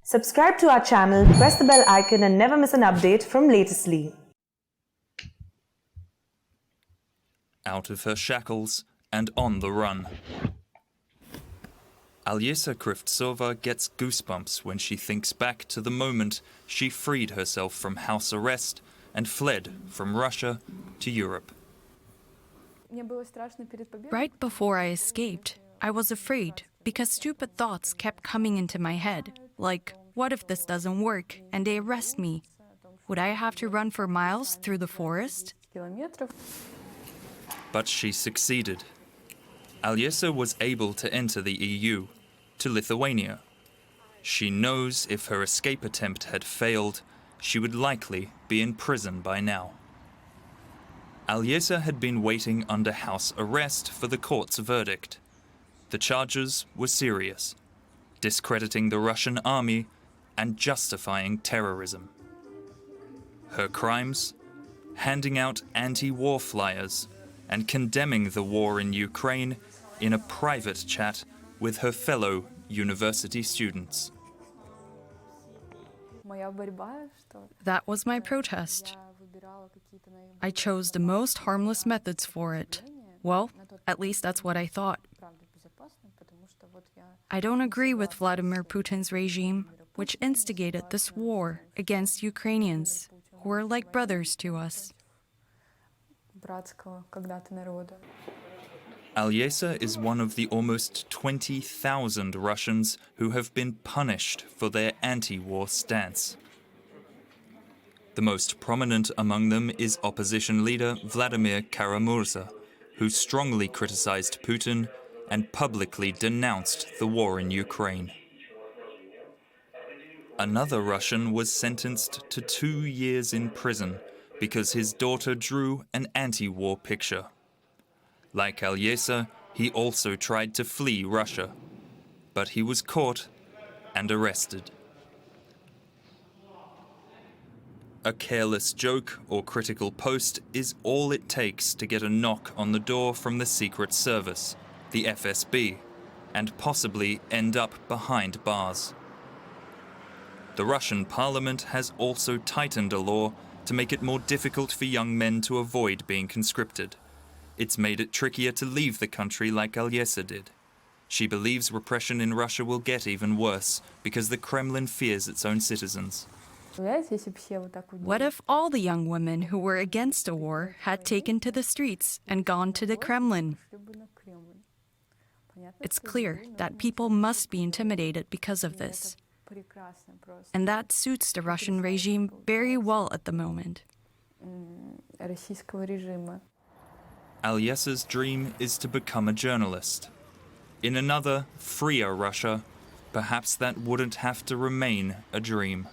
Subscribe to our channel, press the bell icon and never miss an update from Latestly. Out of her shackles and on the run. Alyesa Krivtsova gets goosebumps when she thinks back to the moment she freed herself from house arrest and fled from Russia to Europe. Right before I escaped, I was afraid because stupid thoughts kept coming into my head, like, what if this doesn't work and they arrest me? Would I have to run for miles through the forest? But she succeeded. Alyesa was able to enter the EU, to Lithuania. She knows if her escape attempt had failed, she would likely be in prison by now. Alyesa had been waiting under house arrest for the court's verdict. The charges were serious, discrediting the Russian army and justifying terrorism. Her crimes? Handing out anti-war flyers and condemning the war in Ukraine in a private chat with her fellow university students. That was my protest. I chose the most harmless methods for it. Well, at least that's what I thought. I don't agree with Vladimir Putin's regime, which instigated this war against Ukrainians, who are like brothers to us. Alyesa is one of the almost 20,000 Russians who have been punished for their anti-war stance. The most prominent among them is opposition leader Vladimir Kara-Murza, who strongly criticized Putin and publicly denounced the war in Ukraine. Another Russian was sentenced to 2 years in prison because his daughter drew an anti-war picture. Like Alyesa, he also tried to flee Russia, but he was caught and arrested. A careless joke or critical post is all it takes to get a knock on the door from the Secret Service, the FSB, and possibly end up behind bars. The Russian parliament has also tightened a law to make it more difficult for young men to avoid being conscripted. It's made it trickier to leave the country like Alyesa did. She believes repression in Russia will get even worse because the Kremlin fears its own citizens. What if all the young women who were against the war had taken to the streets and gone to the Kremlin? It's clear that people must be intimidated because of this. And that suits the Russian regime very well at the moment. Alyesa's dream is to become a journalist. In another, freer Russia, perhaps that wouldn't have to remain a dream.